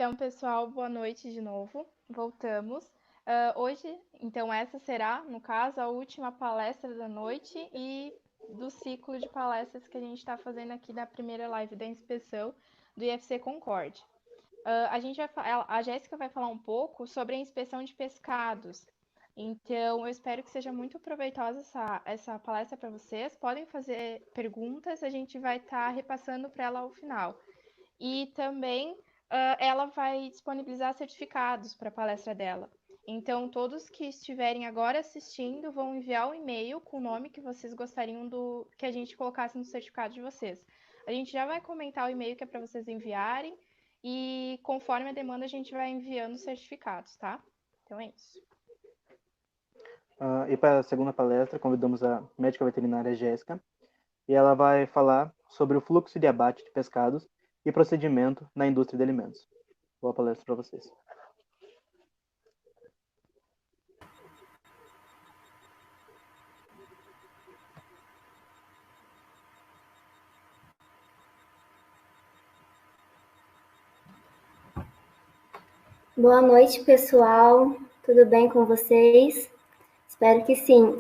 Então, pessoal, boa noite de novo. Voltamos. Hoje, então, essa será, no caso, a última palestra da noite e do ciclo de palestras que a gente está fazendo aqui da primeira live da inspeção do IFC Concorde. A Jéssica vai falar um pouco sobre a inspeção de pescados. Então, eu espero que seja muito proveitosa essa palestra para vocês. Podem fazer perguntas, a gente vai estar repassando para ela ao final. E também ela vai disponibilizar certificados para a palestra dela. Então, todos que estiverem agora assistindo vão enviar um e-mail com o nome que vocês gostariam que a gente colocasse no certificado de vocês. A gente já vai comentar o e-mail que é para vocês enviarem e conforme a demanda a gente vai enviando os certificados, tá? Então é isso. E para a segunda palestra, convidamos a médica veterinária Jéssica, e ela vai falar sobre o fluxo de abate de pescados e procedimento na indústria de alimentos. Boa palestra para vocês. Boa noite, pessoal. Tudo bem com vocês? Espero que sim.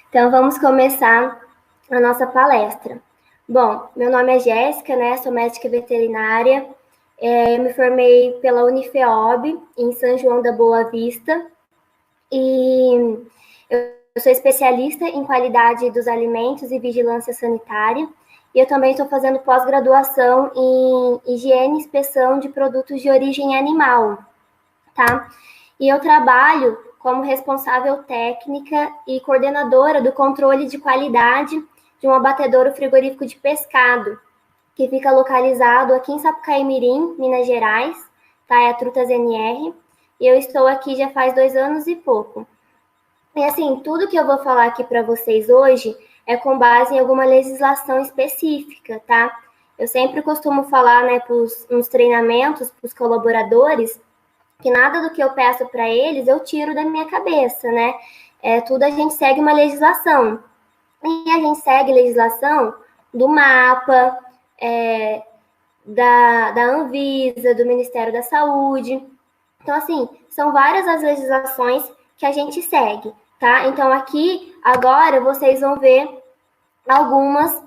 Então, vamos começar a nossa palestra. Bom, meu nome é Jéssica, né? Sou médica veterinária. Eu me formei pela Unifeob, em São João da Boa Vista. E eu sou especialista em qualidade dos alimentos e vigilância sanitária. E eu também estou fazendo pós-graduação em higiene e inspeção de produtos de origem animal, tá? E eu trabalho como responsável técnica e coordenadora do controle de qualidade de um abatedouro frigorífico de pescado, que fica localizado aqui em Sapucaí-Mirim, Minas Gerais, tá? É a Trutas NR, e eu estou aqui já faz 2 anos e pouco. E assim, tudo que eu vou falar aqui para vocês hoje é com base em alguma legislação específica, tá? Eu sempre costumo falar, né, nos treinamentos, para os colaboradores, que nada do que eu peço para eles eu tiro da minha cabeça, né? Tudo a gente segue uma legislação. E a gente segue legislação do MAPA, da Anvisa, do Ministério da Saúde. Então, assim, são várias as legislações que a gente segue, tá? Então, aqui, agora, vocês vão ver algumas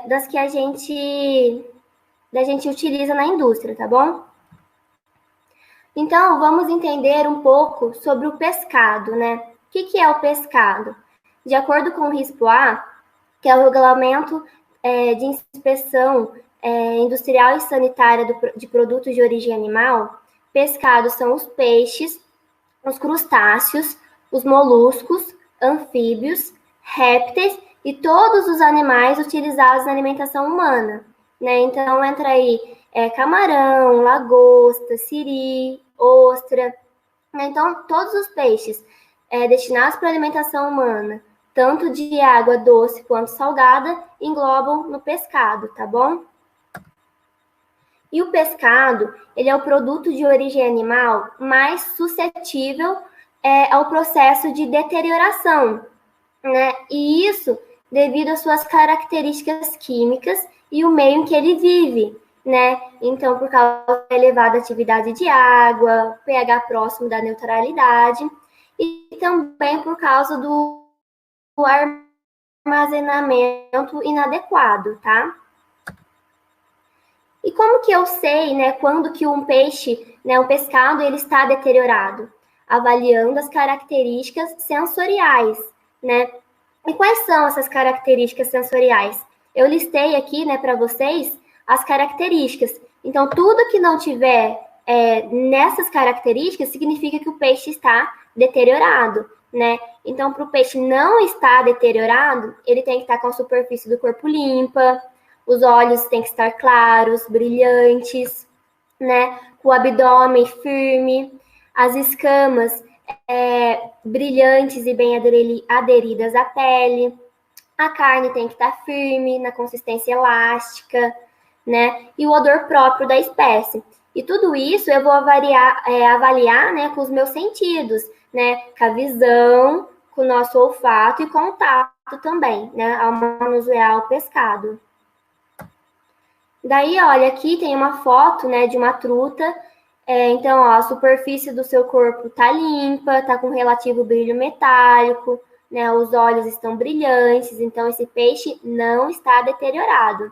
das que a gente utiliza na indústria, tá bom? Então, vamos entender um pouco sobre o pescado, né? O que é o pescado? De acordo com o RISPO-A, que é o Regulamento de Inspeção Industrial e Sanitária de Produtos de Origem Animal, pescados são os peixes, os crustáceos, os moluscos, anfíbios, répteis e todos os animais utilizados na alimentação humana, né? Então, entra aí camarão, lagosta, siri, ostra, né? Então, todos os peixes destinados para alimentação humana, tanto de água doce quanto salgada, englobam no pescado, tá bom? E o pescado, ele é o produto de origem animal mais suscetível ao processo de deterioração, né? E isso devido às suas características químicas e o meio em que ele vive, né? Então, por causa da elevada atividade de água, pH próximo da neutralidade, e também por causa do armazenamento inadequado, tá? E como que eu sei, né, quando que um peixe, né, um pescado, ele está deteriorado? Avaliando as características sensoriais, né? E quais são essas características sensoriais? Eu listei aqui, né, para vocês as características. Então, tudo que não tiver nessas características significa que o peixe está deteriorado, né? Então, para o peixe não estar deteriorado, ele tem que estar com a superfície do corpo limpa, os olhos têm que estar claros, brilhantes, né? Com o abdômen firme, as escamas brilhantes e bem aderidas à pele, a carne tem que estar firme, na consistência elástica, né? E o odor próprio da espécie. E tudo isso eu vou avaliar, né, com os meus sentidos, né? Com a visão, com o nosso olfato e com o tato também, né? Ao manusear o pescado. Daí, olha, aqui tem uma foto, né, de uma truta. Então, ó, a superfície do seu corpo tá limpa, tá com relativo brilho metálico, né, os olhos estão brilhantes, então esse peixe não está deteriorado.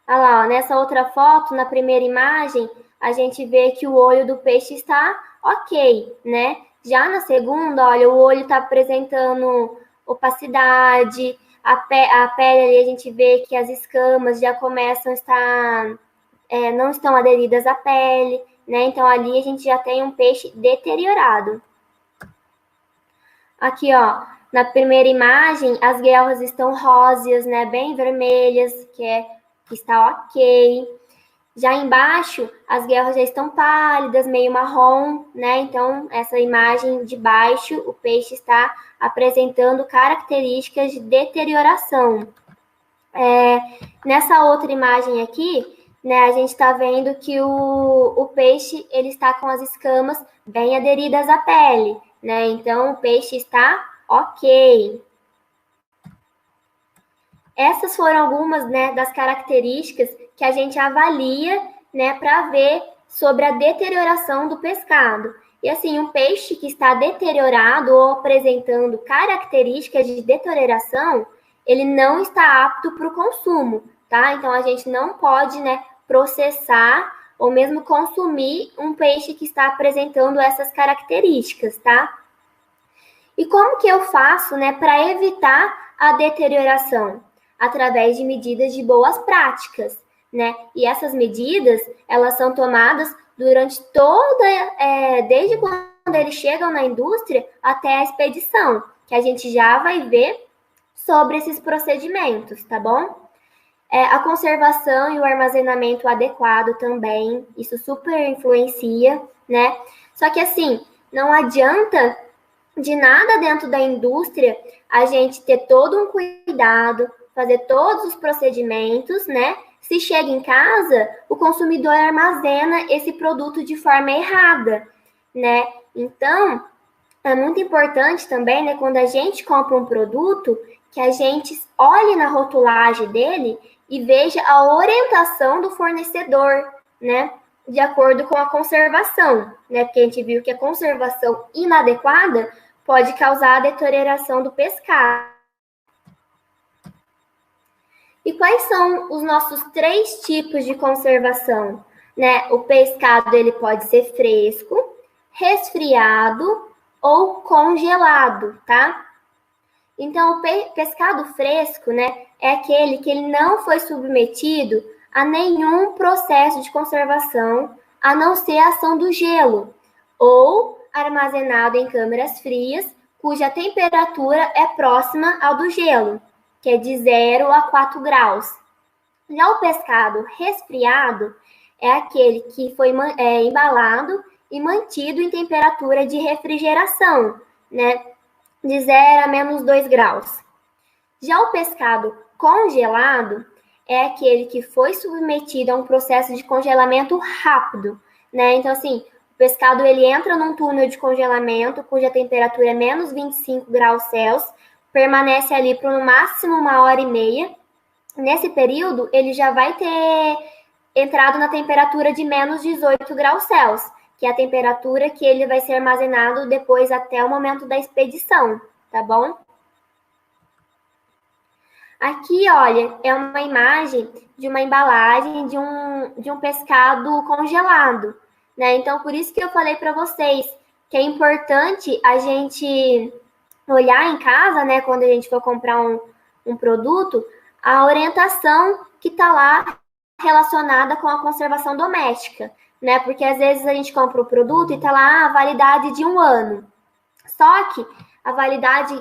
Olha lá, ó, nessa outra foto, na primeira imagem, a gente vê que o olho do peixe está ok, né? Já na segunda, olha, o olho está apresentando opacidade, a pele ali a gente vê que as escamas já começam a estar, não estão aderidas à pele, né? Então ali a gente já tem um peixe deteriorado. Aqui, ó, na primeira imagem, as guelras estão róseas, né? Bem vermelhas, que está ok. Já embaixo, as guelras já estão pálidas, meio marrom, né? Então, essa imagem de baixo, o peixe está apresentando características de deterioração. Nessa outra imagem aqui, né, a gente está vendo que o peixe ele está com as escamas bem aderidas à pele, né? Então, o peixe está ok. Essas foram algumas, né, das características que a gente avalia, né, para ver sobre a deterioração do pescado. E assim, um peixe que está deteriorado ou apresentando características de deterioração, ele não está apto para o consumo, tá? Então a gente não pode, né, processar ou mesmo consumir um peixe que está apresentando essas características, tá? E como que eu faço, né, para evitar a deterioração? Através de medidas de boas práticas, né? E essas medidas, elas são tomadas durante desde quando eles chegam na indústria até a expedição, que a gente já vai ver sobre esses procedimentos, tá bom? A conservação e o armazenamento adequado também, isso super influencia, né? Só que assim, não adianta de nada dentro da indústria a gente ter todo um cuidado, fazer todos os procedimentos, né? Se chega em casa, o consumidor armazena esse produto de forma errada, né? Então, é muito importante também, né, quando a gente compra um produto, que a gente olhe na rotulagem dele e veja a orientação do fornecedor, né? De acordo com a conservação, né? Porque a gente viu que a conservação inadequada pode causar a deterioração do pescado. E quais são os nossos 3 tipos de conservação? Né? O pescado ele pode ser fresco, resfriado ou congelado, tá? Então, o pescado fresco, né, é aquele que ele não foi submetido a nenhum processo de conservação, a não ser a ação do gelo, ou armazenado em câmaras frias, cuja temperatura é próxima ao do gelo, que é de 0 a 4 graus. Já o pescado resfriado é aquele que foi embalado e mantido em temperatura de refrigeração, né, de 0 a menos 2 graus. Já o pescado congelado é aquele que foi submetido a um processo de congelamento rápido, né? Então, assim, o pescado ele entra num túnel de congelamento cuja temperatura é menos 25 graus Celsius, permanece ali por no máximo 1h30. Nesse período, ele já vai ter entrado na temperatura de menos 18 graus Celsius, que é a temperatura que ele vai ser armazenado depois até o momento da expedição, tá bom? Aqui, olha, é uma imagem de uma embalagem de um pescado congelado, né? Então, por isso que eu falei para vocês que é importante a gente olhar em casa, né, quando a gente for comprar um produto, a orientação que está lá relacionada com a conservação doméstica, né? Porque às vezes a gente compra o produto e está lá a validade de 1 ano. Só que a validade,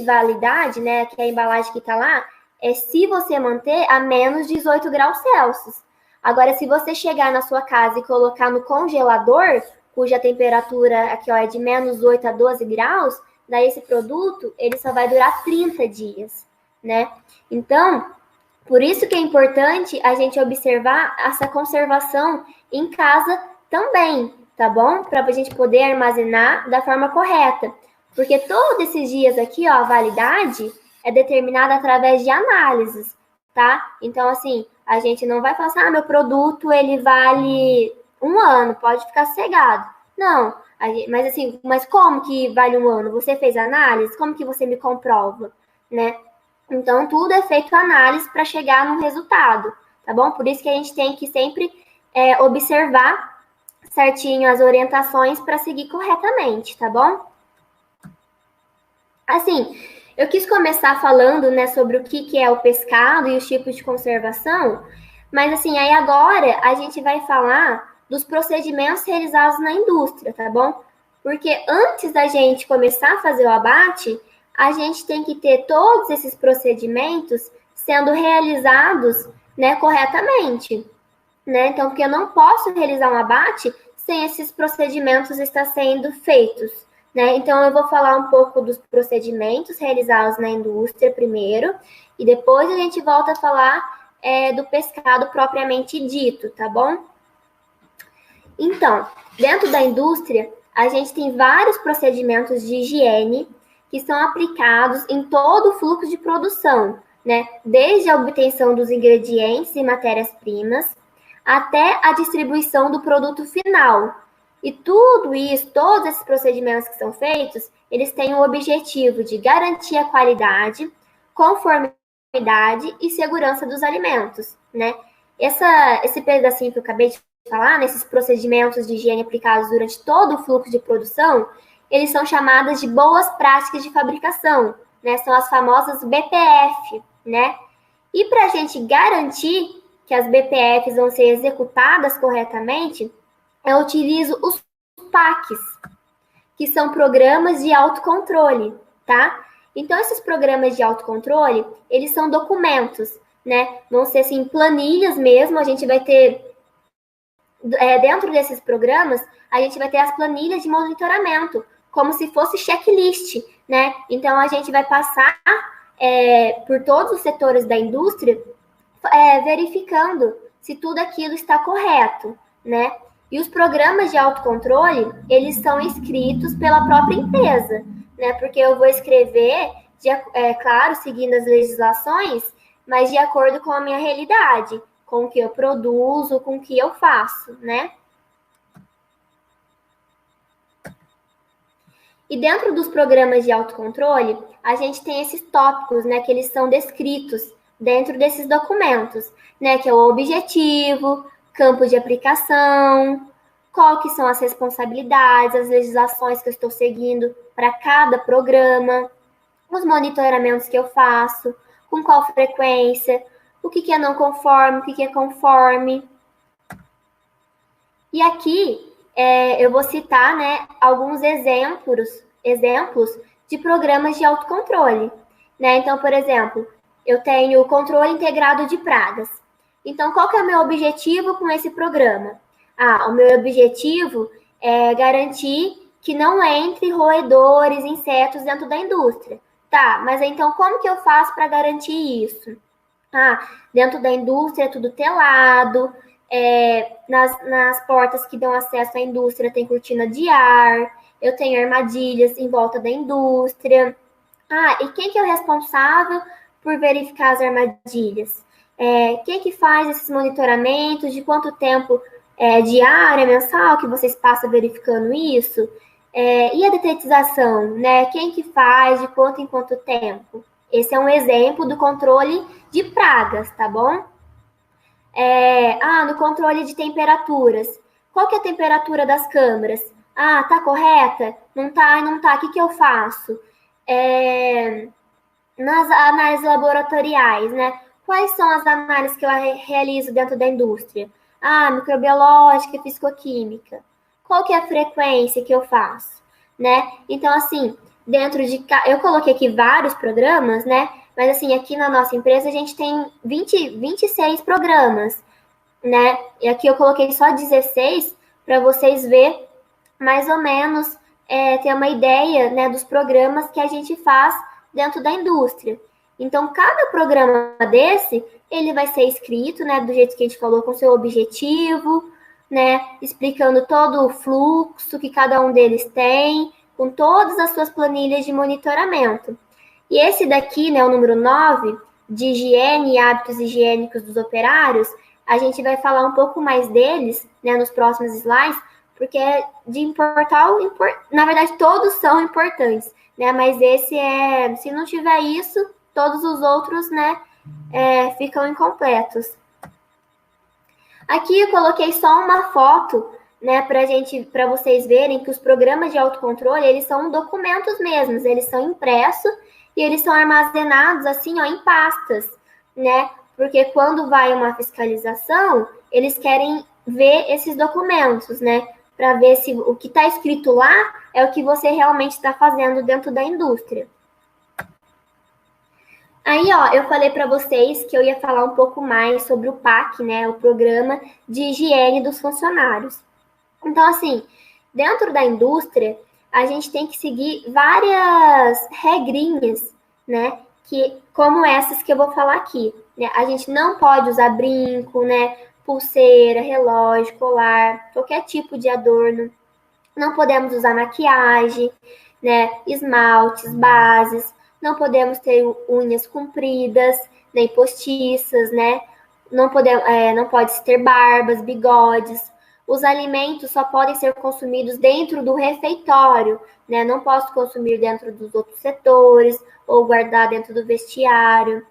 validade, né, que é a embalagem que está lá, é se você manter a menos 18 graus Celsius. Agora, se você chegar na sua casa e colocar no congelador, cuja temperatura aqui ó, é de menos 8 a 12 graus, daí esse produto ele só vai durar 30 dias, né? Então, por isso que é importante a gente observar essa conservação em casa também, tá bom? Para a gente poder armazenar da forma correta. Porque todos esses dias aqui, ó, a validade é determinada através de análises. tá? Então, assim, a gente não vai falar assim, meu produto, ele vale 1 ano, pode ficar sossegado. Não, mas assim, mas como que vale 1 ano? Você fez análise? Como que você me comprova, né? Então, tudo é feito análise para chegar num resultado, tá bom? Por isso que a gente tem que sempre observar certinho as orientações para seguir corretamente, tá bom? Assim, eu quis começar falando, né, sobre o que é o pescado e os tipos de conservação, mas assim, aí agora a gente vai falar dos procedimentos realizados na indústria, tá bom? Porque antes da gente começar a fazer o abate, a gente tem que ter todos esses procedimentos sendo realizados, né, corretamente, né? Então, porque eu não posso realizar um abate sem esses procedimentos estar sendo feitos, né? Então, eu vou falar um pouco dos procedimentos realizados na indústria primeiro, e depois a gente volta a falar do pescado propriamente dito, tá bom? Então, dentro da indústria, a gente tem vários procedimentos de higiene que são aplicados em todo o fluxo de produção, né? Desde a obtenção dos ingredientes e matérias-primas até a distribuição do produto final. E tudo isso, todos esses procedimentos que são feitos, eles têm o objetivo de garantir a qualidade, conformidade e segurança dos alimentos, né? Esse pedacinho que eu acabei de falar, nesses procedimentos de higiene aplicados durante todo o fluxo de produção, eles são chamadas de boas práticas de fabricação, né? São as famosas BPF, né? E para a gente garantir que as BPFs vão ser executadas corretamente, eu utilizo os PACs, que são programas de autocontrole, tá? Então, esses programas de autocontrole, eles são documentos, né? Vão ser, assim, planilhas mesmo, a gente vai ter, dentro desses programas, a gente vai ter as planilhas de monitoramento, como se fosse checklist, né? Então, a gente vai passar por todos os setores da indústria, verificando se tudo aquilo está correto, né? E os programas de autocontrole, eles são escritos pela própria empresa, né? Porque eu vou escrever, claro, seguindo as legislações, mas de acordo com a minha realidade, com o que eu produzo, com o que eu faço, né? E dentro dos programas de autocontrole, a gente tem esses tópicos, né, que eles são descritos dentro desses documentos, né, que é o objetivo, campo de aplicação, qual que são as responsabilidades, as legislações que eu estou seguindo para cada programa, os monitoramentos que eu faço, com qual frequência, o que é não conforme, o que é conforme. E aqui eu vou citar, né, alguns exemplos de programas de autocontrole, né? Então, por exemplo, eu tenho o controle integrado de pragas. Então, qual que é o meu objetivo com esse programa? O meu objetivo é garantir que não entre roedores, insetos dentro da indústria. Tá, mas então como que eu faço para garantir isso? Dentro da indústria é tudo telado, nas portas que dão acesso à indústria tem cortina de ar, eu tenho armadilhas em volta da indústria. E quem que é o responsável por verificar as armadilhas? Quem que faz esses monitoramentos? De quanto tempo diária, mensal que vocês passam verificando isso? E a detetização, né? Quem que faz, de quanto em quanto tempo? Esse é um exemplo do controle de pragas, tá bom? No controle de temperaturas. Qual que é a temperatura das câmaras? Tá correta? Não tá. O que eu faço? Nas análises laboratoriais, né? Quais são as análises que eu realizo dentro da indústria? Microbiológica e fisicoquímica. Qual que é a frequência que eu faço, né? Então, assim, eu coloquei aqui vários programas, né? Mas, assim, aqui na nossa empresa a gente tem 26 programas, né? E aqui eu coloquei só 16 para vocês verem mais ou menos, ter uma ideia, né, dos programas que a gente faz dentro da indústria. Então, cada programa desse, ele vai ser escrito, né, do jeito que a gente falou, com seu objetivo, né, explicando todo o fluxo que cada um deles tem, com todas as suas planilhas de monitoramento. E esse daqui, né, o número 9, de higiene e hábitos higiênicos dos operários, a gente vai falar um pouco mais deles, né, nos próximos slides, porque é de importar, na verdade todos são importantes, né, mas esse se não tiver isso, todos os outros, né, ficam incompletos. Aqui eu coloquei só uma foto, né, para vocês verem que os programas de autocontrole, eles são documentos mesmos, eles são impressos e eles são armazenados assim, ó, em pastas, né? Porque quando vai uma fiscalização, eles querem ver esses documentos, né? Para ver se o que está escrito lá é o que você realmente está fazendo dentro da indústria. Aí, ó, eu falei para vocês que eu ia falar um pouco mais sobre o PAC, né? O Programa de Higiene dos Funcionários. Então, assim, dentro da indústria, a gente tem que seguir várias regrinhas, né? Como essas que eu vou falar aqui. Né? A gente não pode usar brinco, né? Pulseira, relógio, colar, qualquer tipo de adorno. Não podemos usar maquiagem, né? Esmaltes, bases. Não podemos ter unhas compridas, nem postiças, né? Não pode ter barbas, bigodes. Os alimentos só podem ser consumidos dentro do refeitório, né? Não posso consumir dentro dos outros setores ou guardar dentro do vestiário.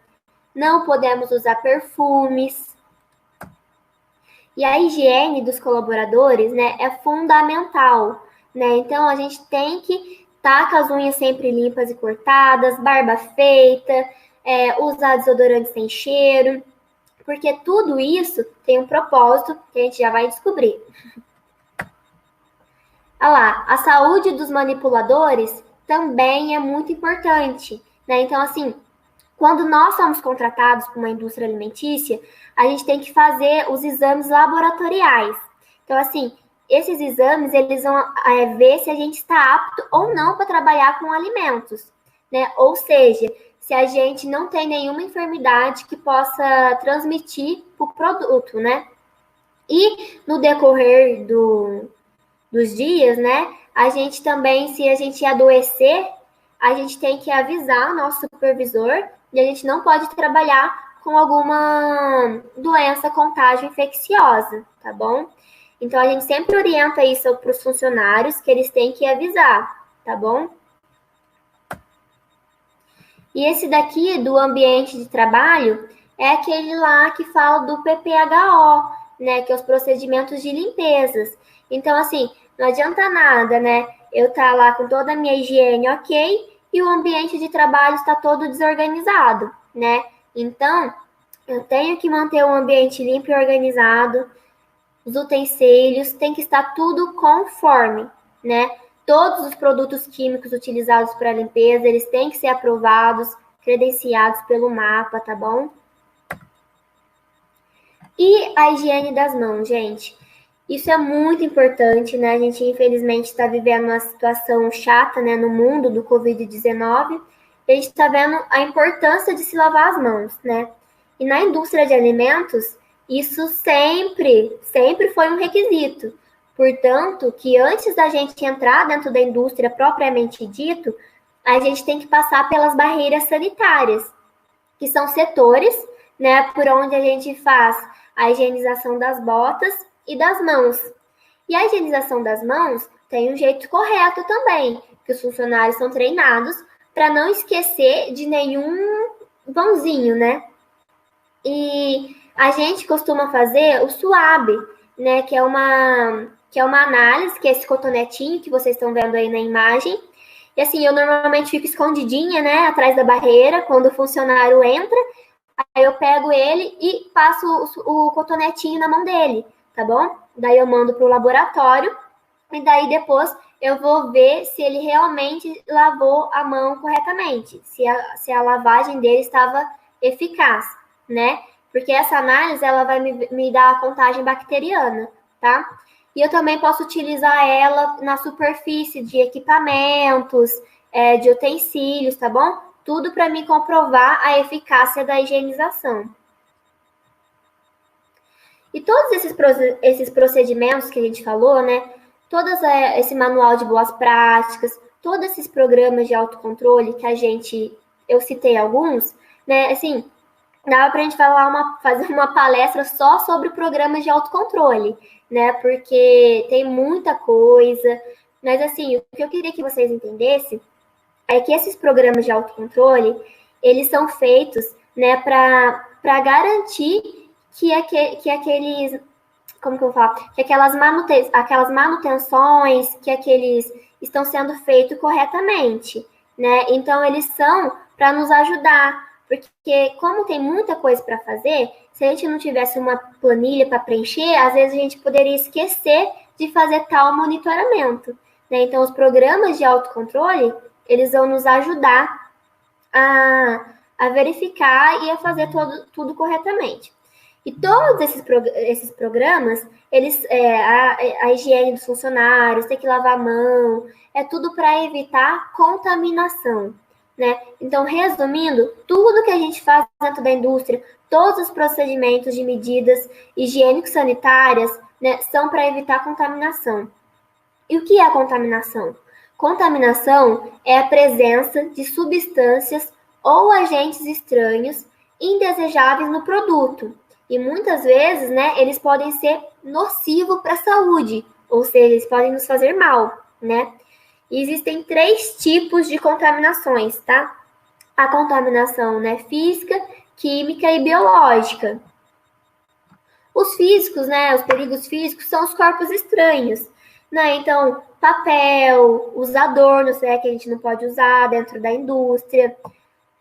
Não podemos usar perfumes. E a higiene dos colaboradores, né, é fundamental, né? Então a gente tem que estar com as unhas sempre limpas e cortadas, barba feita, usar desodorante sem cheiro. Porque tudo isso tem um propósito que a gente já vai descobrir. Olha lá, a saúde dos manipuladores também é muito importante, né? Então, assim, quando nós somos contratados por uma indústria alimentícia, a gente tem que fazer os exames laboratoriais. Então, assim, esses exames, eles vão ver se a gente está apto ou não para trabalhar com alimentos, né? Ou seja, se a gente não tem nenhuma enfermidade que possa transmitir o produto, né? E no decorrer dos dias, né? A gente também, se a gente adoecer, a gente tem que avisar o nosso supervisor e a gente não pode trabalhar com alguma doença contágio infecciosa, tá bom? Então, a gente sempre orienta isso para os funcionários, que eles têm que avisar, tá bom? E esse daqui, do ambiente de trabalho, é aquele lá que fala do PPHO, né? Que é os procedimentos de limpezas. Então, assim, não adianta nada, né? Eu estar lá com toda a minha higiene ok e o ambiente de trabalho está todo desorganizado, né? Então, eu tenho que manter o ambiente limpo e organizado, os utensílios, tem que estar tudo conforme, né? Todos os produtos químicos utilizados para limpeza, eles têm que ser aprovados, credenciados pelo MAPA, tá bom? E a higiene das mãos, gente? Isso é muito importante, né? A gente, infelizmente, está vivendo uma situação chata, né, no mundo do Covid-19. E a gente está vendo a importância de se lavar as mãos, né? E na indústria de alimentos, isso sempre foi um requisito. Portanto, que antes da gente entrar dentro da indústria propriamente dito, a gente tem que passar pelas barreiras sanitárias, que são setores, né, por onde a gente faz a higienização das botas e das mãos. E a higienização das mãos tem um jeito correto também, que os funcionários são treinados para não esquecer de nenhum vãozinho, né? E a gente costuma fazer o SUAB, né, que é uma análise, que é esse cotonetinho que vocês estão vendo aí na imagem. E assim, eu normalmente fico escondidinha, né, atrás da barreira, quando o funcionário entra, aí eu pego ele e passo o cotonetinho na mão dele, tá bom? Daí eu mando para o laboratório e daí depois eu vou ver se ele realmente lavou a mão corretamente, se a lavagem dele estava eficaz, né? Porque essa análise, ela vai me dar a contagem bacteriana, tá? E eu também posso utilizar ela na superfície de equipamentos, de utensílios, tá bom? Tudo para me comprovar a eficácia da higienização. E todos esses procedimentos que a gente falou, né? Esse manual de boas práticas, todos esses programas de autocontrole que eu citei alguns, né? Assim, dava para a gente fazer uma palestra só sobre programas de autocontrole, né? Porque tem muita coisa. Mas, assim, o que eu queria que vocês entendessem é que esses programas de autocontrole, eles são feitos, né, para garantir que aqueles, como que eu falo? Que aquelas manutenções, que aqueles estão sendo feitos corretamente, né? Então, eles são para nos ajudar, porque como tem muita coisa para fazer, se a gente não tivesse uma planilha para preencher, às vezes a gente poderia esquecer de fazer tal monitoramento, né? Então, os programas de autocontrole, eles vão nos ajudar a verificar e a fazer tudo corretamente. E todos esses programas, eles, a higiene dos funcionários, ter que lavar a mão, é tudo para evitar contaminação, né? Então, resumindo, tudo que a gente faz dentro da indústria, todos os procedimentos de medidas higiênico-sanitárias, né, são para evitar contaminação. E o que é a contaminação? Contaminação é a presença de substâncias ou agentes estranhos indesejáveis no produto. E muitas vezes, né, eles podem ser nocivos para a saúde, ou seja, eles podem nos fazer mal, né? E existem 3 tipos de contaminações, tá? A contaminação, né, física, química e biológica. Os físicos, né, os perigos físicos são os corpos estranhos, né? Então, papel, os adornos, né, que a gente não pode usar dentro da indústria,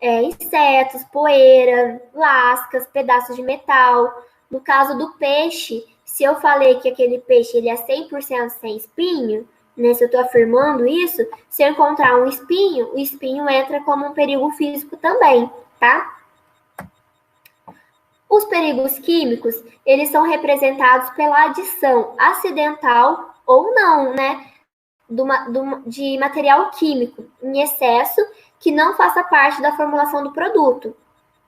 insetos, poeira, lascas, pedaços de metal. No caso do peixe, se eu falei que aquele peixe ele é 100% sem espinho, né, se eu estou afirmando isso, se eu encontrar um espinho, o espinho entra como um perigo físico também, tá? Os perigos químicos, eles são representados pela adição acidental ou não, né, de material químico em excesso que não faça parte da formulação do produto.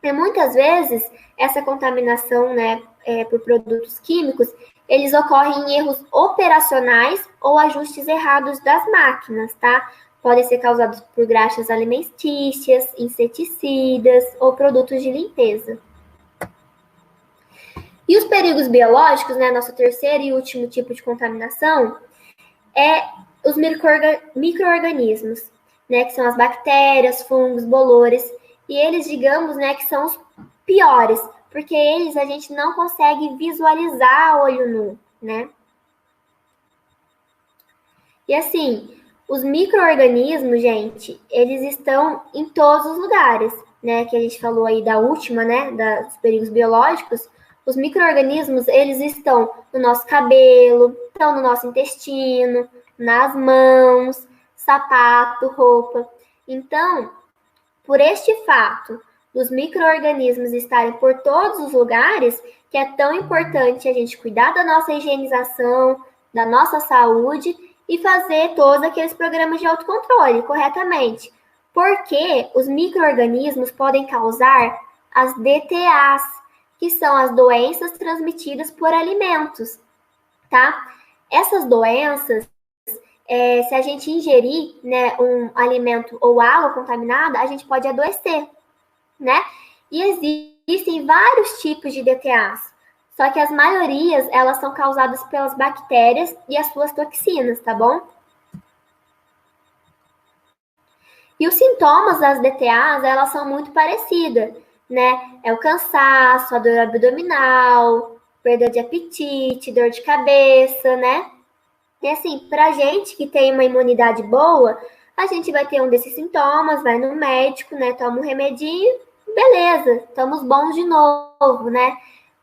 E muitas vezes, essa contaminação, né, por produtos químicos, eles ocorrem em erros operacionais ou ajustes errados das máquinas, tá? Podem ser causados por graxas alimentícias, inseticidas ou produtos de limpeza. E os perigos biológicos, né, nosso terceiro e último tipo de contaminação, é os micro-organismos, né, que são as bactérias, fungos, bolores, e eles, digamos, né, que são os piores, porque eles a gente não consegue visualizar a olho nu, né? E assim, os micro-organismos, gente, eles estão em todos os lugares, né, que a gente falou aí da última, né, dos perigos biológicos. Os micro-organismos, eles estão no nosso cabelo, estão no nosso intestino, nas mãos, sapato, roupa. Então, por este fato dos micro-organismos estarem por todos os lugares, que é tão importante a gente cuidar da nossa higienização, da nossa saúde e fazer todos aqueles programas de autocontrole corretamente. Porque os micro-organismos podem causar as DTAs, que são as doenças transmitidas por alimentos, tá? Essas doenças, se a gente ingerir, né, um alimento ou água contaminada, a gente pode adoecer, né? E existem vários tipos de DTAs, só que as maiorias, elas são causadas pelas bactérias e as suas toxinas, tá bom? E os sintomas das DTAs, elas são muito parecidas, né? É o cansaço, a dor abdominal, perda de apetite, dor de cabeça, né? E assim, pra gente que tem uma imunidade boa, a gente vai ter um desses sintomas, vai no médico, né? Toma um remedinho, beleza, estamos bons de novo, né?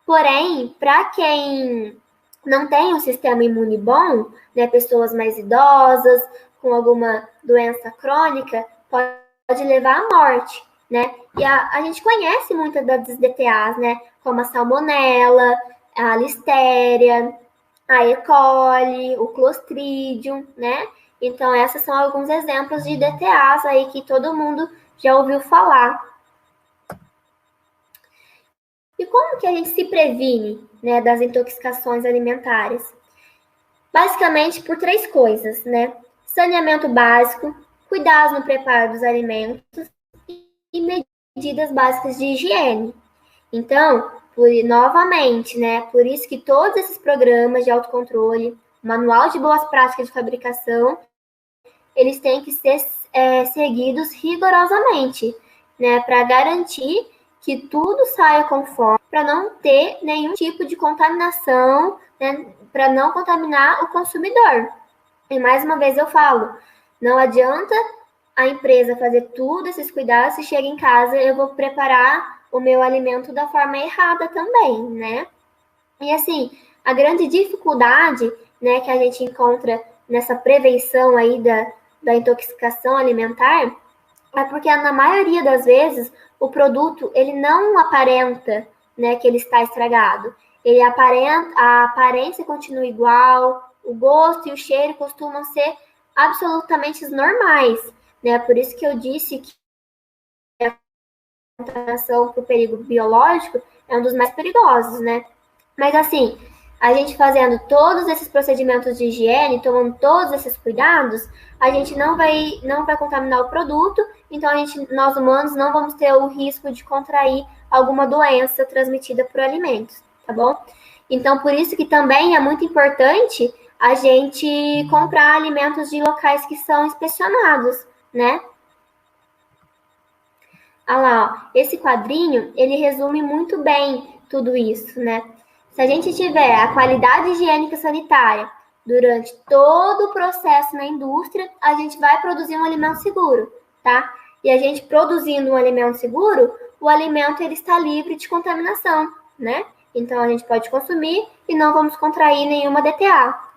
Porém, para quem não tem um sistema imune bom, né? Pessoas mais idosas, com alguma doença crônica, pode levar à morte, né? E a gente conhece muitas das DTAs, né? Como a salmonela, a listéria, a E. coli, o Clostridium, né? Então, esses são alguns exemplos de DTAs aí que todo mundo já ouviu falar. E como que a gente se previne, né, das intoxicações alimentares? Basicamente por 3 coisas, né? Saneamento básico, cuidados no preparo dos alimentos e medidas básicas de higiene. Então, novamente, né, por isso que todos esses programas de autocontrole, manual de boas práticas de fabricação, eles têm que ser seguidos rigorosamente, né, para garantir que tudo saia conforme, para não ter nenhum tipo de contaminação, né, para não contaminar o consumidor. E mais uma vez eu falo, não adianta a empresa fazer tudo esses cuidados, se chega em casa eu vou preparar o meu alimento da forma errada também, né? E assim, a grande dificuldade, né, que a gente encontra nessa prevenção aí da intoxicação alimentar é porque na maioria das vezes o produto ele não aparenta, né, que ele está estragado. Ele aparenta, a aparência continua igual, o gosto e o cheiro costumam ser absolutamente normais, né? Por isso que eu disse que a contaminação para o perigo biológico é um dos mais perigosos, né? Mas assim, a gente fazendo todos esses procedimentos de higiene, tomando todos esses cuidados, a gente não vai contaminar o produto, então nós humanos não vamos ter o risco de contrair alguma doença transmitida por alimentos, tá bom? Então, por isso que também é muito importante a gente comprar alimentos de locais que são inspecionados, né? Olha lá, ó, esse quadrinho, ele resume muito bem tudo isso, né? Se a gente tiver a qualidade higiênica sanitária durante todo o processo na indústria, a gente vai produzir um alimento seguro, tá? E a gente produzindo um alimento seguro, o alimento ele está livre de contaminação, né? Então a gente pode consumir e não vamos contrair nenhuma DTA.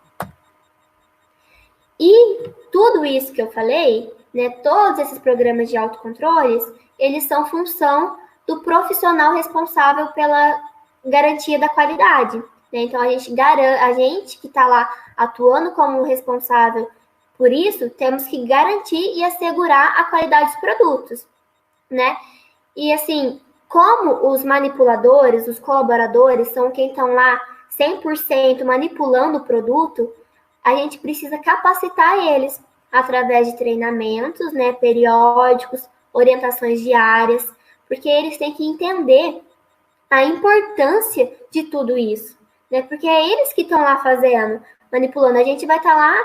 E tudo isso que eu falei, né, todos esses programas de autocontroles, eles são função do profissional responsável pela garantia da qualidade. Né? Então, a gente que está lá atuando como responsável por isso, temos que garantir e assegurar a qualidade dos produtos. Né? E assim, como os manipuladores, os colaboradores, são quem estão lá 100% manipulando o produto, a gente precisa capacitar eles através de treinamentos, né, periódicos, orientações diárias, porque eles têm que entender a importância de tudo isso, né? Porque é eles que estão lá fazendo, manipulando. A gente vai estar lá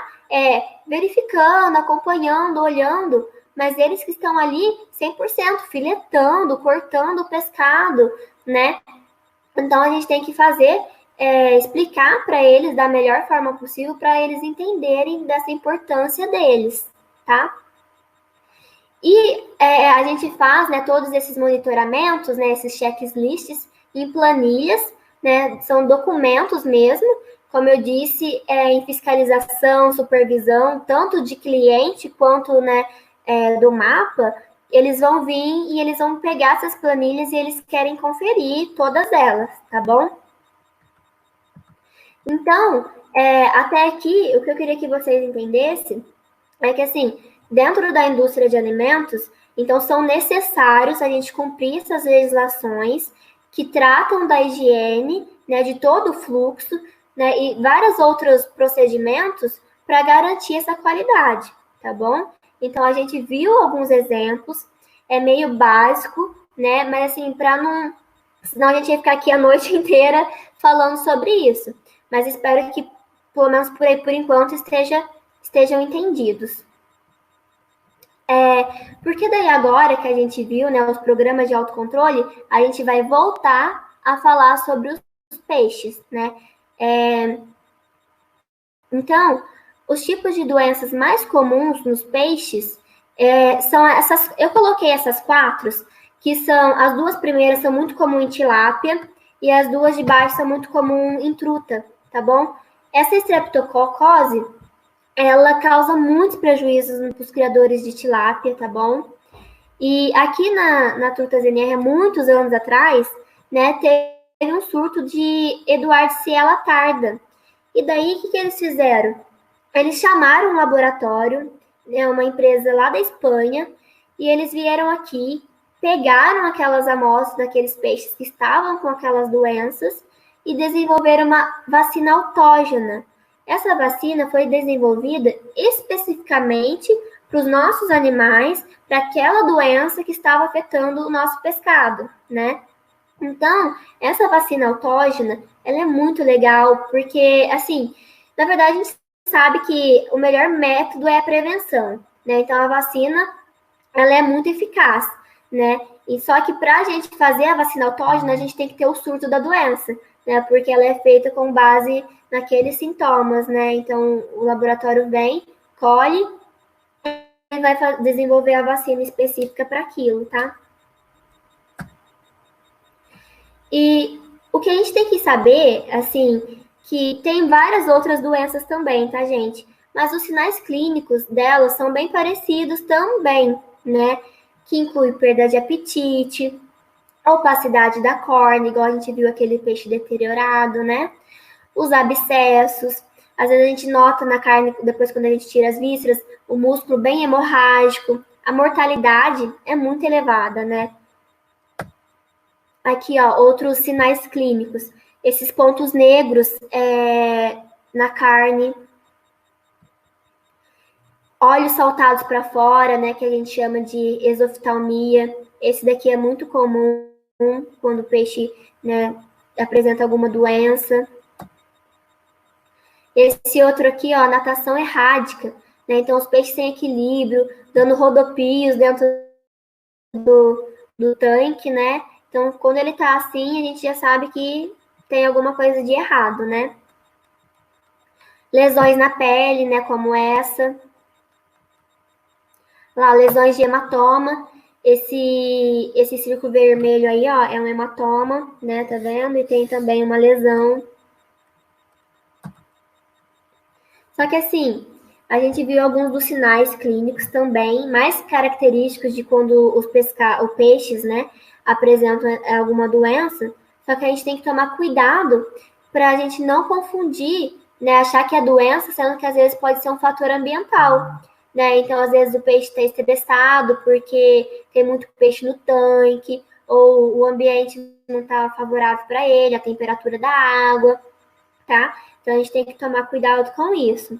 verificando, acompanhando, olhando, mas eles que estão ali 100% filetando, cortando o pescado, né? Então a gente tem que explicar para eles da melhor forma possível para eles entenderem dessa importância deles, tá? E a gente faz, né, todos esses monitoramentos, né, esses checklists em planilhas, né, são documentos mesmo, como eu disse, em fiscalização, supervisão, tanto de cliente quanto, né, do mapa, eles vão vir e eles vão pegar essas planilhas e eles querem conferir todas elas, tá bom? Então, até aqui, o que eu queria que vocês entendessem é que, assim, dentro da indústria de alimentos, então são necessários a gente cumprir essas legislações que tratam da higiene, né, de todo o fluxo, né, e vários outros procedimentos para garantir essa qualidade, tá bom? Então, a gente viu alguns exemplos, é meio básico, né, mas assim, para não... Senão a gente ia ficar aqui a noite inteira falando sobre isso. Mas espero que, pelo menos por enquanto, estejam entendidos. Porque daí agora que a gente viu, né, os programas de autocontrole, a gente vai voltar a falar sobre os peixes, né? Então, os tipos de doenças mais comuns nos peixes são essas. Eu coloquei essas 4, que são as 2 primeiras são muito comuns em tilápia e as 2 de baixo são muito comuns em truta, tá bom? Essa estreptococose, ela causa muitos prejuízos nos criadores de tilápia, tá bom? E aqui na Truta ZNR, há muitos anos atrás, né, teve um surto de Edwardsiella tarda. E daí, o que eles fizeram? Eles chamaram um laboratório, né, uma empresa lá da Espanha, e eles vieram aqui, pegaram aquelas amostras daqueles peixes que estavam com aquelas doenças e desenvolveram uma vacina autógena. Essa vacina foi desenvolvida especificamente para os nossos animais, para aquela doença que estava afetando o nosso pescado, né? Então, essa vacina autógena, ela é muito legal, porque, assim, na verdade, a gente sabe que o melhor método é a prevenção, né? Então, a vacina, ela é muito eficaz, né? E só que para a gente fazer a vacina autógena, a gente tem que ter o surto da doença, né? Porque ela é feita com base naqueles sintomas, né? Então, o laboratório vem, colhe e vai desenvolver a vacina específica para aquilo, tá? E o que a gente tem que saber, assim, que tem várias outras doenças também, tá, gente? Mas os sinais clínicos delas são bem parecidos também, né? Que inclui perda de apetite, opacidade da córnea, igual a gente viu aquele peixe deteriorado, né? Os abscessos. Às vezes a gente nota na carne, depois quando a gente tira as vísceras, o músculo bem hemorrágico. A mortalidade é muito elevada, né? Aqui, ó, outros sinais clínicos. Esses pontos negros na carne, olhos saltados para fora, né, que a gente chama de exoftalmia. Esse daqui é muito comum quando o peixe, né, apresenta alguma doença. Esse outro aqui, ó, natação errática, né? Então os peixes sem equilíbrio, dando rodopios dentro do tanque, né? Então, quando ele tá assim, a gente já sabe que tem alguma coisa de errado, né? Lesões na pele, né? Como essa. Lá, lesões de hematoma. Esse círculo vermelho aí, ó, é um hematoma, né? Tá vendo? E tem também uma lesão. Só que assim, a gente viu alguns dos sinais clínicos também, mais característicos de quando os peixes, né, apresentam alguma doença. Só que a gente tem que tomar cuidado para a gente não confundir, né, achar que é doença, sendo que às vezes pode ser um fator ambiental, né? Então, às vezes o peixe está estressado porque tem muito peixe no tanque, ou o ambiente não está favorável para ele, a temperatura da água, tá? Então, a gente tem que tomar cuidado com isso.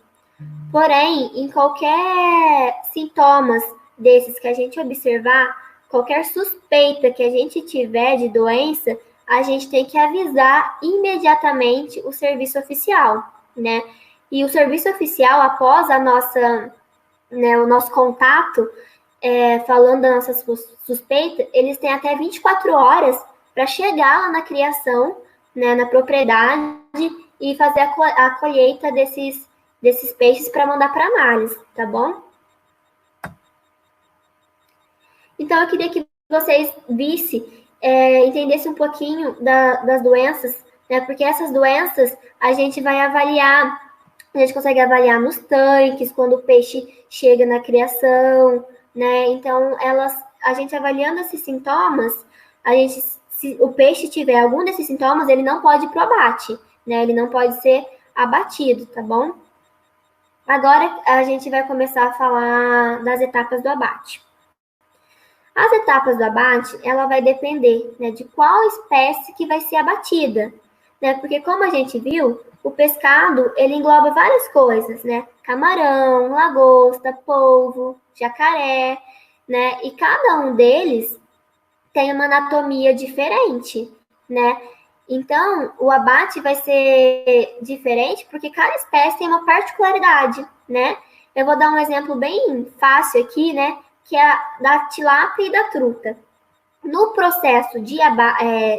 Porém, em qualquer sintomas desses que a gente observar, qualquer suspeita que a gente tiver de doença, a gente tem que avisar imediatamente o serviço oficial, né? E o serviço oficial, após a nossa, né, o nosso contato, falando da nossa suspeita, eles têm até 24 horas para chegar lá na criação, né, na propriedade e fazer a colheita desses peixes para mandar para análise, tá bom? Então, eu queria que vocês entendessem um pouquinho das doenças, né? Porque essas doenças a gente vai avaliar, a gente consegue avaliar nos tanques, quando o peixe chega na criação, né? Então, a gente avaliando esses sintomas, se o peixe tiver algum desses sintomas, ele não pode ir pro abate, né? Ele não pode ser abatido, tá bom? Agora a gente vai começar a falar das etapas do abate. As etapas do abate, ela vai depender, né, de qual espécie que vai ser abatida, né? Porque como a gente viu, o pescado, ele engloba várias coisas, né? Camarão, lagosta, polvo, jacaré, né? E cada um deles tem uma anatomia diferente, né? Então, o abate vai ser diferente porque cada espécie tem uma particularidade, né? Eu vou dar um exemplo bem fácil aqui, né? Que é a da tilápia e da truta. No processo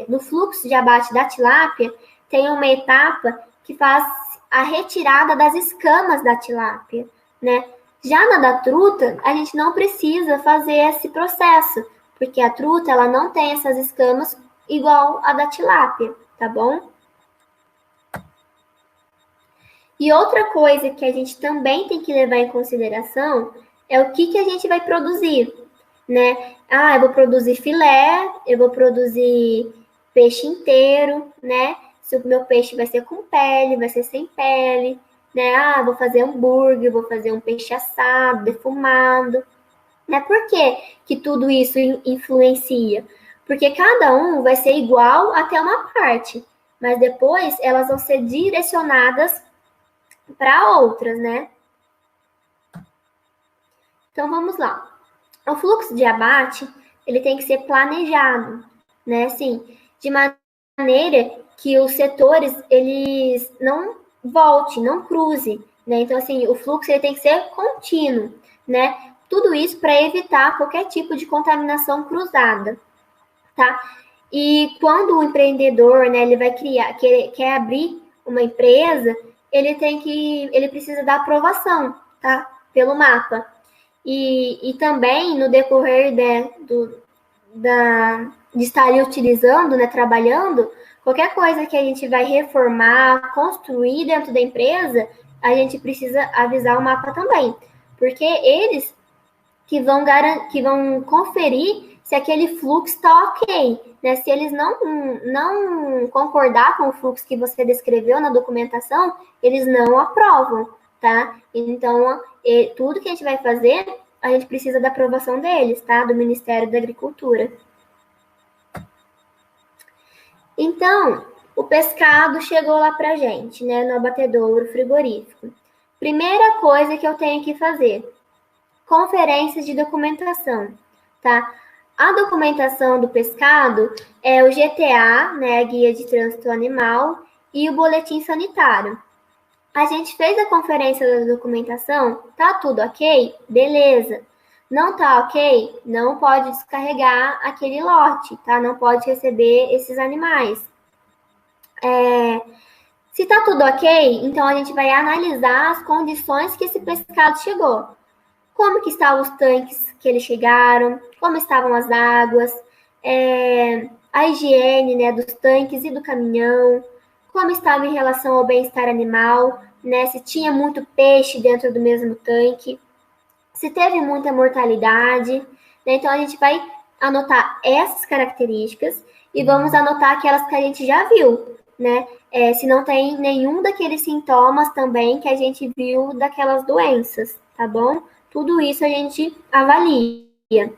no fluxo de abate da tilápia, tem uma etapa que faz a retirada das escamas da tilápia, né? Já na da truta, a gente não precisa fazer esse processo, porque a truta, ela não tem essas escamas igual a da tilápia, tá bom? E outra coisa que a gente também tem que levar em consideração é o que a gente vai produzir, né? Ah, eu vou produzir filé, eu vou produzir peixe inteiro, né? Se o meu peixe vai ser com pele, vai ser sem pele, né? Ah, vou fazer hambúrguer, vou fazer um peixe assado, defumado, né? Por que tudo isso influencia? Porque cada um vai ser igual até uma parte, mas depois elas vão ser direcionadas para outras, né? Então vamos lá. O fluxo de abate, ele tem que ser planejado, né? Assim, de maneira que os setores, eles não voltem, não cruzem, né? Então, assim, o fluxo ele tem que ser contínuo, né? Tudo isso para evitar qualquer tipo de contaminação cruzada, tá? E quando o empreendedor, né, ele vai quer abrir uma empresa, ele precisa da aprovação, tá? Pelo mapa. E também no decorrer de estar ali utilizando, né, trabalhando, qualquer coisa que a gente vai reformar, construir dentro da empresa, a gente precisa avisar o mapa também, porque eles que vão conferir se aquele fluxo está ok, né? Se eles não concordar com o fluxo que você descreveu na documentação, eles não aprovam, tá? Então, tudo que a gente vai fazer, a gente precisa da aprovação deles, tá? Do Ministério da Agricultura. Então, o pescado chegou lá pra gente, né? No abatedouro frigorífico. Primeira coisa que eu tenho que fazer: conferências de documentação, tá? A documentação do pescado é o GTA, né, a Guia de Trânsito Animal, e o boletim sanitário. A gente fez a conferência da documentação, tá tudo ok? Beleza. Não tá ok? Não pode descarregar aquele lote, tá? Não pode receber esses animais. Se tá tudo ok, então a gente vai analisar as condições que esse pescado chegou. Como que estavam os tanques que eles chegaram, como estavam as águas, a higiene, né, dos tanques e do caminhão, como estava em relação ao bem-estar animal, né, se tinha muito peixe dentro do mesmo tanque, se teve muita mortalidade, né, então a gente vai anotar essas características e vamos anotar aquelas que a gente já viu, né, se não tem nenhum daqueles sintomas também que a gente viu daquelas doenças, tá bom? Tudo isso a gente avalia.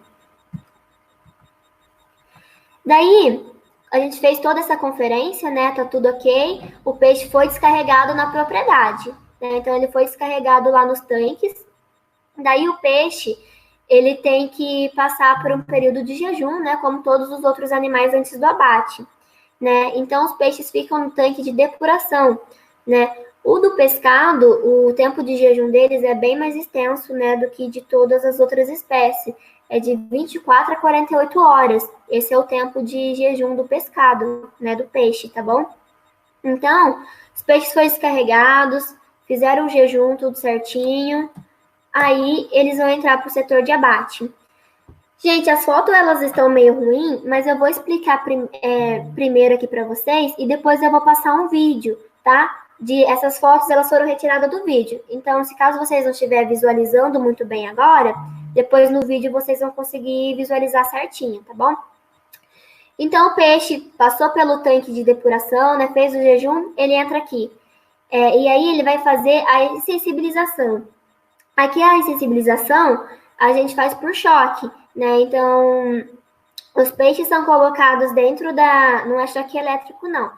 Daí, a gente fez toda essa conferência, né? Tá tudo ok. O peixe foi descarregado na propriedade, né? Então, ele foi descarregado lá nos tanques. Daí, o peixe, ele tem que passar por um período de jejum, né? Como todos os outros animais antes do abate, né? Então, os peixes ficam no tanque de depuração, né? O do pescado, o tempo de jejum deles é bem mais extenso, né, do que de todas as outras espécies. É de 24 a 48 horas. Esse é o tempo de jejum do pescado, né, do peixe, tá bom? Então, os peixes foram descarregados, fizeram o jejum tudo certinho. Aí, eles vão entrar para o setor de abate. Gente, as fotos elas estão meio ruins, mas eu vou explicar primeiro aqui para vocês e depois eu vou passar um vídeo, tá? Essas fotos elas foram retiradas do vídeo. Então, se caso vocês não estiverem visualizando muito bem agora, depois no vídeo vocês vão conseguir visualizar certinho, tá bom? Então, o peixe passou pelo tanque de depuração, né? Fez o jejum, ele entra aqui. E aí ele vai fazer a insensibilização. Aqui a insensibilização a gente faz por choque, né? Então, os peixes são colocados dentro não é choque elétrico, não.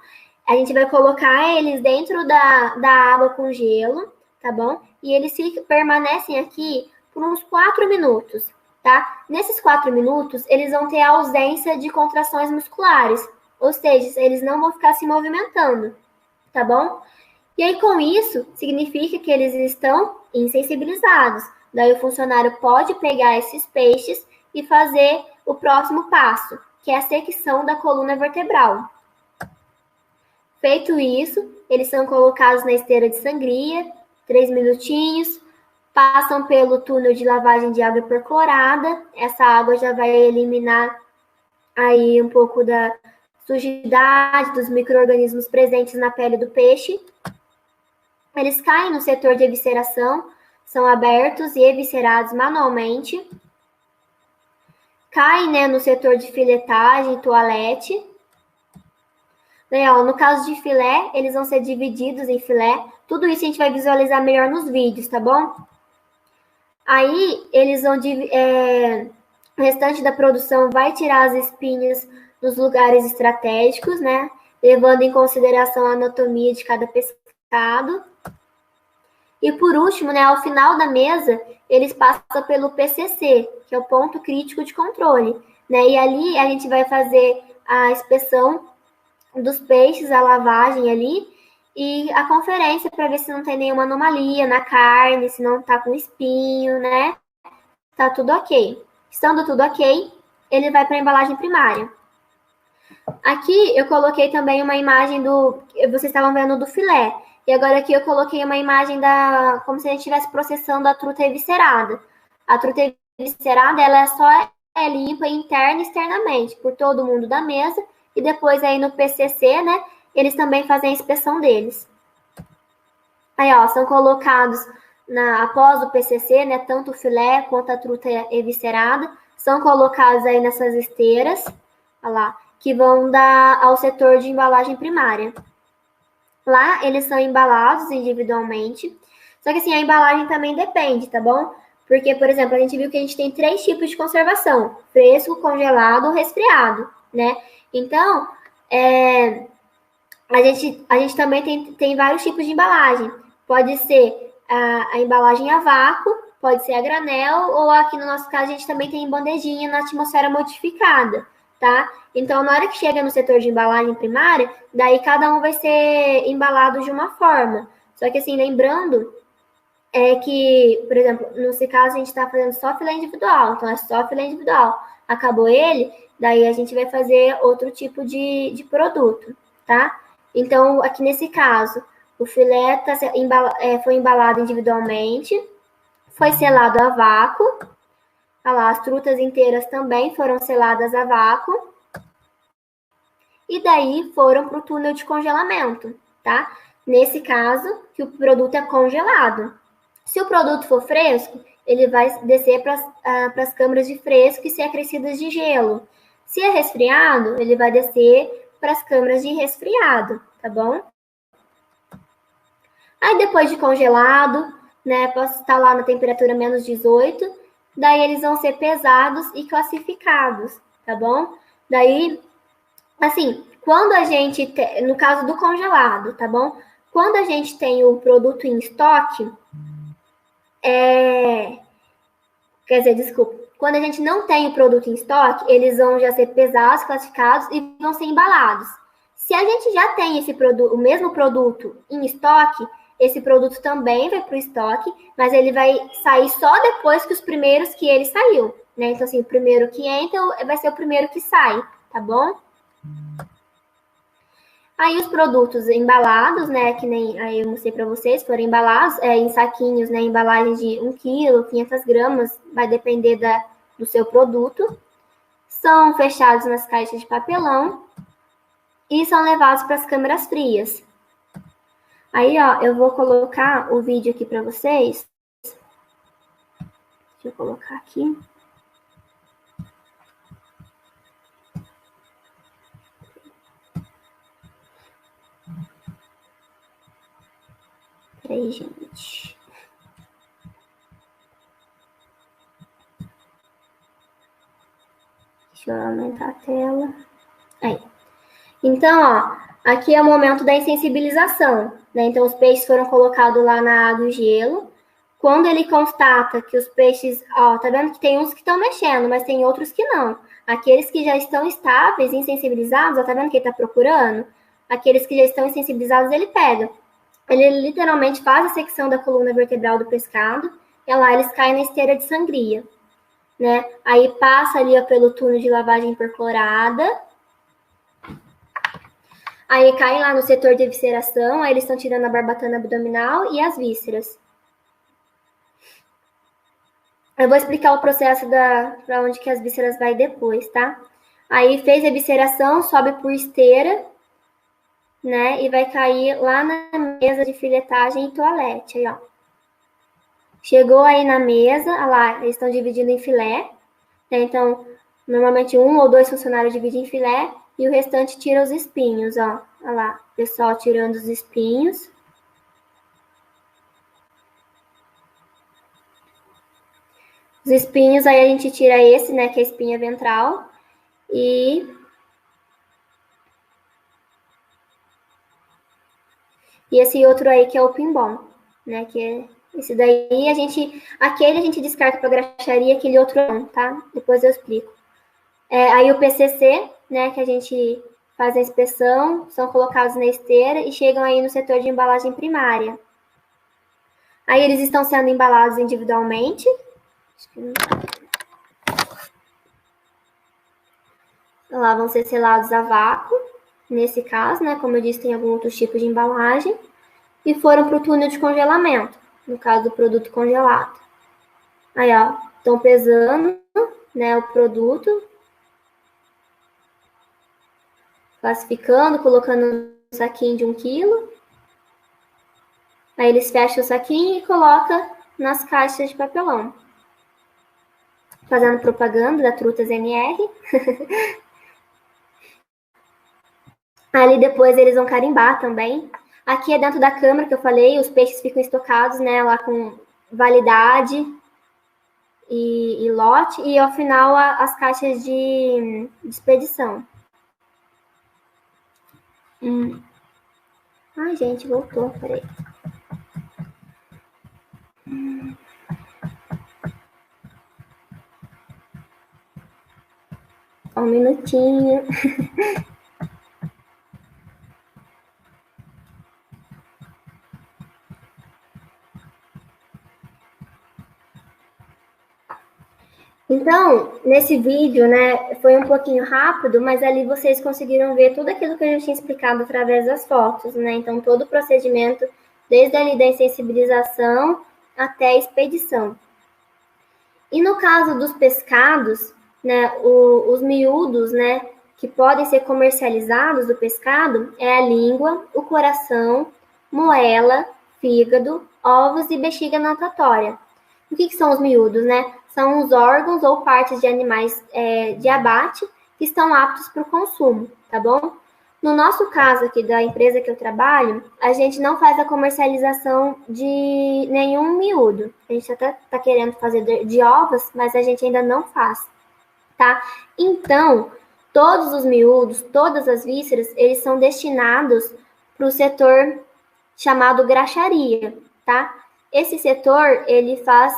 A gente vai colocar eles dentro da água com gelo, tá bom? E eles permanecem aqui por uns 4 minutos, tá? Nesses 4 minutos, eles vão ter ausência de contrações musculares, ou seja, eles não vão ficar se movimentando, tá bom? E aí, com isso, significa que eles estão insensibilizados. Daí, o funcionário pode pegar esses peixes e fazer o próximo passo, que é a secção da coluna vertebral. Feito isso, eles são colocados na esteira de sangria, 3 minutinhos, passam pelo túnel de lavagem de água perclorada. Essa água já vai eliminar aí um pouco da sujidade, dos micro-organismos presentes na pele do peixe. Eles caem no setor de evisceração, são abertos e eviscerados manualmente. Caem, né, no setor de filetagem, toalete. No caso de filé, eles vão ser divididos em filé. Tudo isso a gente vai visualizar melhor nos vídeos, tá bom? Aí, eles vão... o restante da produção vai tirar as espinhas nos lugares estratégicos, né? Levando em consideração a anatomia de cada pescado. E por último, né, ao final da mesa, eles passam pelo PCC, que é o ponto crítico de controle, né? E ali a gente vai fazer a inspeção dos peixes, a lavagem ali, e a conferência para ver se não tem nenhuma anomalia na carne, se não tá com espinho, né? Tá tudo ok. Estando tudo ok, ele vai para a embalagem primária. Aqui eu coloquei também uma imagem vocês estavam vendo do filé. E agora aqui eu coloquei uma imagem como se a gente estivesse processando a truta eviscerada. A truta eviscerada, ela é limpa interna e externamente por todo mundo da mesa. E depois aí no PCC, né, eles também fazem a inspeção deles. Aí, ó, são colocados após o PCC, né, tanto o filé quanto a truta eviscerada, são colocados aí nessas esteiras, olha lá, que vão dar ao setor de embalagem primária. Lá, eles são embalados individualmente, só que assim, a embalagem também depende, tá bom? Porque, por exemplo, a gente viu que a gente tem 3 tipos de conservação: fresco, congelado ou resfriado, né? Então, a gente também tem vários tipos de embalagem. Pode ser a embalagem a vácuo, pode ser a granel, ou aqui no nosso caso a gente também tem bandejinha na atmosfera modificada, tá? Então, na hora que chega no setor de embalagem primária, daí cada um vai ser embalado de uma forma. Só que assim, lembrando que, por exemplo, nesse caso a gente está fazendo só filé individual, então é só filé individual. Acabou ele, daí a gente vai fazer outro tipo de produto, tá? Então, aqui nesse caso, o filé foi embalado individualmente, foi selado a vácuo. Olha lá, as trutas inteiras também foram seladas a vácuo. E daí foram para o túnel de congelamento, tá? Nesse caso, que o produto é congelado. Se o produto for fresco, ele vai descer para as câmaras de fresco e ser acrescidas de gelo. Se é resfriado, ele vai descer para as câmaras de resfriado, tá bom? Aí depois de congelado, né, posso estar lá na temperatura menos 18, daí eles vão ser pesados e classificados, tá bom? Daí, assim, quando a gente, no caso do congelado, tá bom? Quando a gente tem o produto em estoque, quer dizer, desculpa, quando a gente não tem o produto em estoque, eles vão já ser pesados, classificados e vão ser embalados. Se a gente já tem o mesmo produto em estoque, esse produto também vai para o estoque, mas ele vai sair só depois que os primeiros que ele saiu, né? Então, assim, o primeiro que entra vai ser o primeiro que sai, tá bom? Aí os produtos embalados, né, que nem aí eu mostrei para vocês, foram embalados em saquinhos, né, embalagem de 1 kg, 500 gramas, vai depender do seu produto. São fechados nas caixas de papelão e são levados para as câmaras frias. Aí, ó, eu vou colocar o vídeo aqui para vocês. Deixa eu colocar aqui. Peraí, gente. Deixa eu aumentar a tela. Aí. Então, ó, aqui é o momento da insensibilização, né? Então, os peixes foram colocados lá na água e gelo. Quando ele constata que os peixes, ó, tá vendo que tem uns que estão mexendo, mas tem outros que não. Aqueles que já estão estáveis, insensibilizados, ó, tá vendo que ele tá procurando? Aqueles que já estão insensibilizados, ele pega. Ele literalmente faz a secção da coluna vertebral do pescado, e lá eles caem na esteira de sangria, né? Aí passa ali ó, pelo túnel de lavagem perclorada. Aí cai lá no setor de evisceração, aí eles estão tirando a barbatana abdominal e as vísceras. Eu vou explicar o processo para onde que as vísceras vai depois, tá? Aí fez a evisceração, sobe por esteira, né? E vai cair lá na mesa de filetagem e toalete, aí, ó. Chegou aí na mesa, olha lá, eles estão dividindo em filé, né? Então, normalmente 1 ou 2 funcionários dividem em filé e o restante tira os espinhos, ó. Olha lá, pessoal tirando os espinhos. Os espinhos, aí a gente tira esse, né, que é a espinha ventral. E esse outro aí que é o pimbom, né, que é esse daí aquele a gente descarta para graxaria, aquele outro não, tá? Depois eu explico. Aí o PCC, né, que a gente fazem a inspeção, são colocados na esteira e chegam aí no setor de embalagem primária. Aí eles estão sendo embalados individualmente. Lá vão ser selados a vácuo, nesse caso, né? Como eu disse, tem algum outro tipo de embalagem. E foram para o túnel de congelamento, no caso do produto congelado. Aí, ó, estão pesando, né, o produto, classificando, colocando no saquinho de 1 quilo. Aí eles fecham o saquinho e colocam nas caixas de papelão. Fazendo propaganda da Trutas MR. Ali depois eles vão carimbar também. Aqui é dentro da câmara que eu falei, os peixes ficam estocados, né, lá com validade e lote, e ao final as caixas de expedição. Ai, gente, voltou, peraí. Um minutinho. Então, nesse vídeo, né, foi um pouquinho rápido, mas ali vocês conseguiram ver tudo aquilo que eu já tinha explicado através das fotos, né? Então, todo o procedimento, desde ali da insensibilização até a expedição. E no caso dos pescados, né, os miúdos, né, que podem ser comercializados do pescado é a língua, o coração, moela, fígado, ovos e bexiga natatória. O que são os miúdos, né? São os órgãos ou partes de animais de abate que estão aptos para o consumo, tá bom? No nosso caso aqui da empresa que eu trabalho, a gente não faz a comercialização de nenhum miúdo. A gente até está querendo fazer de ovos, mas a gente ainda não faz, tá? Então, todos os miúdos, todas as vísceras, eles são destinados para o setor chamado graxaria, tá? Esse setor, ele faz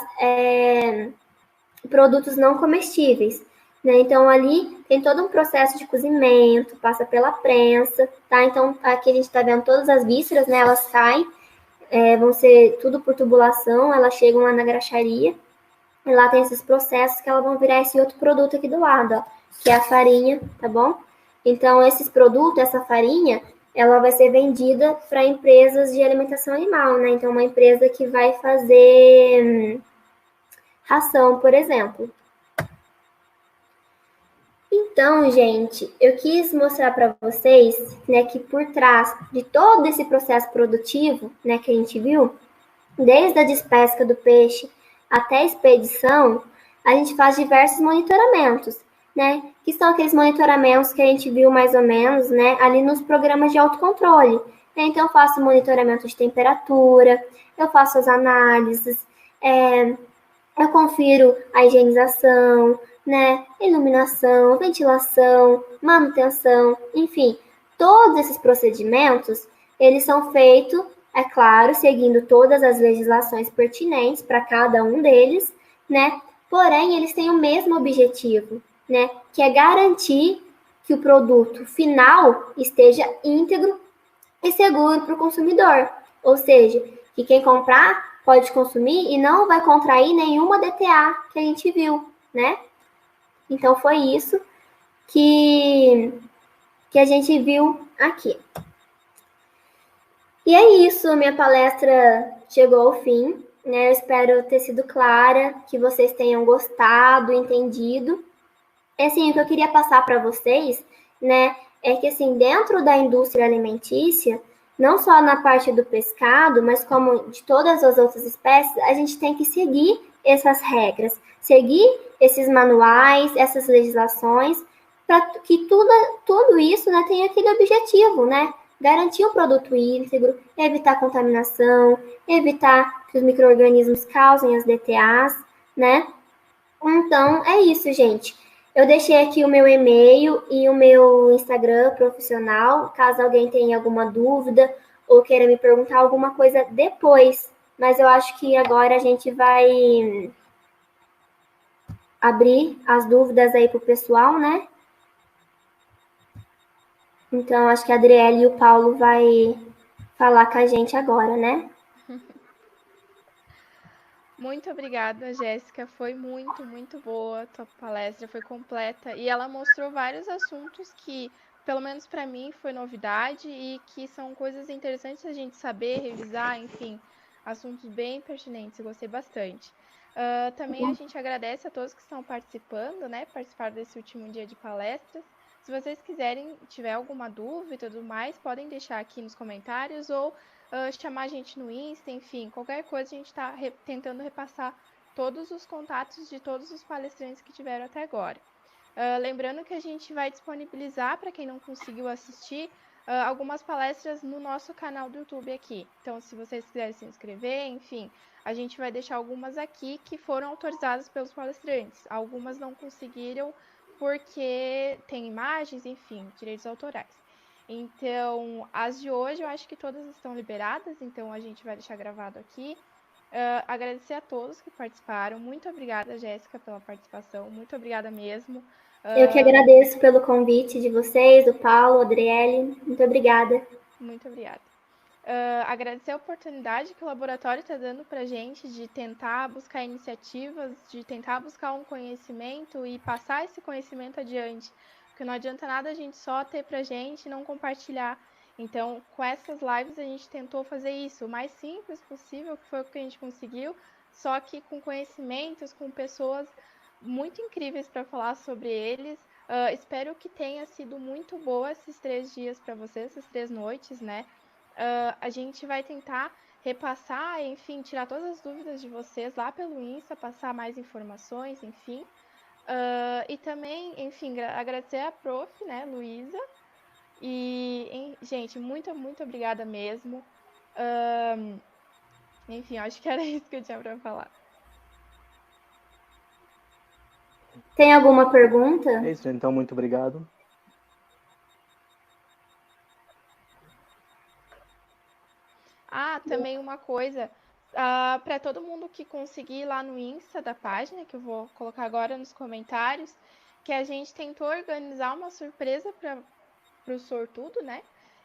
produtos não comestíveis, né? Então, ali tem todo um processo de cozimento, passa pela prensa, tá? Então, aqui a gente tá vendo todas as vísceras, né? Elas saem, vão ser tudo por tubulação, elas chegam lá na graxaria, e lá tem esses processos que elas vão virar esse outro produto aqui do lado, ó, que é a farinha, tá bom? Então, esses produtos, essa farinha, ela vai ser vendida para empresas de alimentação animal, né? Então, uma empresa que vai fazer ração, por exemplo. Então, gente, eu quis mostrar para vocês, né, que por trás de todo esse processo produtivo, né, que a gente viu, desde a despesca do peixe até a expedição, a gente faz diversos monitoramentos, né, que são aqueles monitoramentos que a gente viu mais ou menos, né, ali nos programas de autocontrole. Então, eu faço monitoramento de temperatura, eu faço as análises, eu confiro a higienização, né, iluminação, ventilação, manutenção, enfim, todos esses procedimentos, eles são feitos, é claro, seguindo todas as legislações pertinentes para cada um deles, né, porém, eles têm o mesmo objetivo, né, que é garantir que o produto final esteja íntegro e seguro para o consumidor, ou seja, que quem comprar pode consumir e não vai contrair nenhuma DTA que a gente viu, né? Então, foi isso que a gente viu aqui. E é isso, minha palestra chegou ao fim, né? Eu espero ter sido clara, que vocês tenham gostado, entendido. Assim, o que eu queria passar para vocês, né, é que, assim, dentro da indústria alimentícia, não só na parte do pescado, mas como de todas as outras espécies, a gente tem que seguir essas regras, seguir esses manuais, essas legislações, para que tudo isso, né, tenha aquele objetivo, né? Garantir um produto íntegro, evitar contaminação, evitar que os micro-organismos causem as DTAs, né? Então, é isso, gente. Eu deixei aqui o meu e-mail e o meu Instagram profissional, caso alguém tenha alguma dúvida ou queira me perguntar alguma coisa depois. Mas eu acho que agora a gente vai abrir as dúvidas aí pro pessoal, né? Então, acho que a Adriele e o Paulo vai falar com a gente agora, né? Muito obrigada, Jéssica. Foi muito boa a tua palestra, foi completa. E ela mostrou vários assuntos que, pelo menos para mim, foi novidade e que são coisas interessantes a gente saber, revisar, enfim, assuntos bem pertinentes. Eu gostei bastante. Também a gente agradece a todos que estão participando, né? Participaram desse último dia de palestras. Se vocês quiserem, tiver alguma dúvida e tudo mais, podem deixar aqui nos comentários ou chamar a gente no Insta, enfim, qualquer coisa a gente está tentando repassar todos os contatos de todos os palestrantes que tiveram até agora. Lembrando que a gente vai disponibilizar, para quem não conseguiu assistir, algumas palestras no nosso canal do YouTube aqui. Então, se vocês quiserem se inscrever, enfim, a gente vai deixar algumas aqui que foram autorizadas pelos palestrantes. Algumas não conseguiram porque tem imagens, enfim, direitos autorais. Então, as de hoje eu acho que todas estão liberadas, então a gente vai deixar gravado aqui. Agradecer a todos que participaram. Muito obrigada, Jéssica, pela participação. Muito obrigada mesmo. Eu que agradeço pelo convite de vocês, do Paulo, Adriele. Muito obrigada. Muito obrigada. Agradecer a oportunidade que o laboratório está dando para a gente de tentar buscar iniciativas, de tentar buscar um conhecimento e passar esse conhecimento adiante. Porque não adianta nada a gente só ter para a gente e não compartilhar. Então, com essas lives, a gente tentou fazer isso o mais simples possível, que foi o que a gente conseguiu, só que com conhecimentos, com pessoas muito incríveis para falar sobre eles. Espero que tenha sido muito boa esses 3 dias para vocês, essas 3 noites, né? A gente vai tentar repassar, enfim, tirar todas as dúvidas de vocês lá pelo Insta, passar mais informações, enfim. E também, enfim, agradecer a prof, né, Luísa. E, gente, muito obrigada mesmo. Enfim, acho que era isso que eu tinha para falar. Tem alguma pergunta? É isso, então, muito obrigado. Também uma coisa, para todo mundo que conseguir ir lá no Insta da página, que eu vou colocar agora nos comentários, que a gente tentou organizar uma surpresa para o sortudo, né?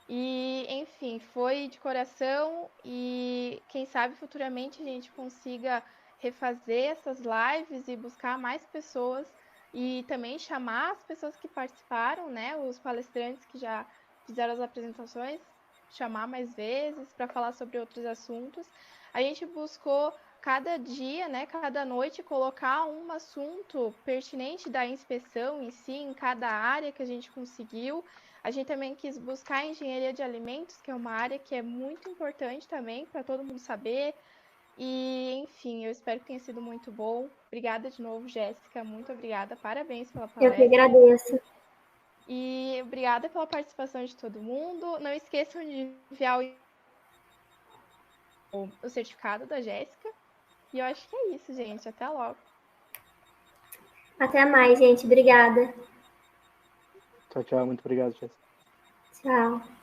E, enfim, foi de coração e quem sabe futuramente a gente consiga refazer essas lives e buscar mais pessoas e também chamar as pessoas que participaram, né? Os palestrantes que já fizeram as apresentações, chamar mais vezes para falar sobre outros assuntos. A gente buscou cada dia, né, cada noite, colocar um assunto pertinente da inspeção em si, em cada área que a gente conseguiu. A gente também quis buscar a engenharia de alimentos, que é uma área que é muito importante também para todo mundo saber. E, enfim, eu espero que tenha sido muito bom. Obrigada de novo, Jéssica. Muito obrigada. Parabéns pela Eu que palestra. agradeço. E obrigada pela participação de todo mundo. Não esqueçam de enviar o certificado da Jéssica. E eu acho que é isso, gente. Até logo. Até mais, gente. Obrigada. Tchau, tchau. Muito obrigado, Jéssica. Tchau.